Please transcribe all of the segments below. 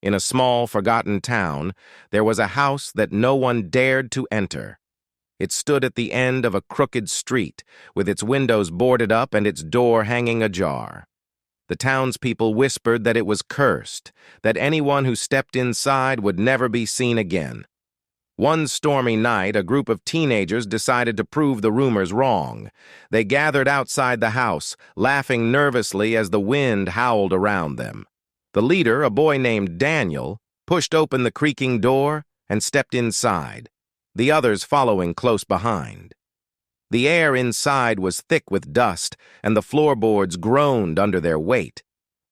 In a small, forgotten town, there was a house that no one dared to enter. It stood at the end of a crooked street, with its windows boarded up and its door hanging ajar. The townspeople whispered that it was cursed, that anyone who stepped inside would never be seen again. One stormy night, a group of teenagers decided to prove the rumors wrong. They gathered outside the house, laughing nervously as the wind howled around them. The leader, a boy named Daniel, pushed open the creaking door and stepped inside, the others following close behind. The air inside was thick with dust, and the floorboards groaned under their weight.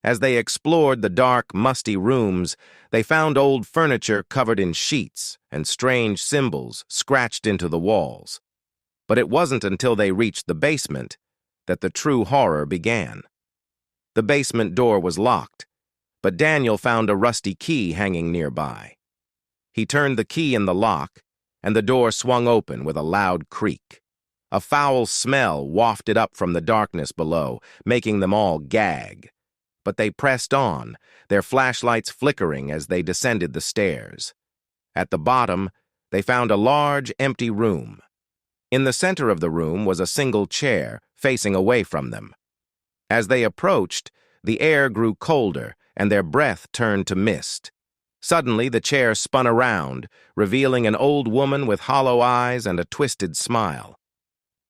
As they explored the dark, musty rooms, they found old furniture covered in sheets and strange symbols scratched into the walls. But it wasn't until they reached the basement that the true horror began. The basement door was locked, but Daniel found a rusty key hanging nearby. He turned the key in the lock, and the door swung open with a loud creak. A foul smell wafted up from the darkness below, making them all gag. But they pressed on, their flashlights flickering as they descended the stairs. At the bottom, they found a large, empty room. In the center of the room was a single chair, facing away from them. As they approached, the air grew colder, and their breath turned to mist. Suddenly, the chair spun around, revealing an old woman with hollow eyes and a twisted smile.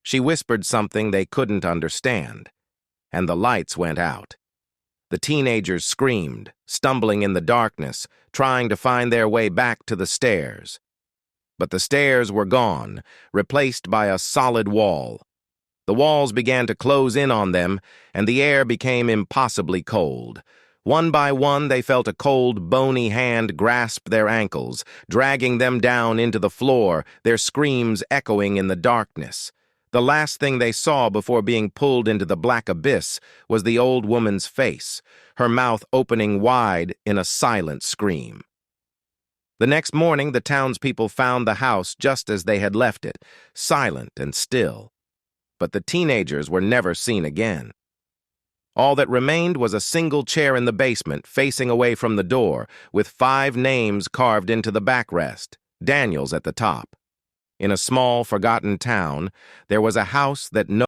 She whispered something they couldn't understand, and the lights went out. The teenagers screamed, stumbling in the darkness, trying to find their way back to the stairs. But the stairs were gone, replaced by a solid wall. The walls began to close in on them, and the air became impossibly cold. One by one, they felt a cold, bony hand grasp their ankles, dragging them down into the floor, their screams echoing in the darkness. The last thing they saw before being pulled into the black abyss was the old woman's face, her mouth opening wide in a silent scream. The next morning, the townspeople found the house just as they had left it, silent and still. But the teenagers were never seen again. All that remained was a single chair in the basement, facing away from the door, with 5 names carved into the backrest, Daniel's at the top. In a small, forgotten town, there was a house that no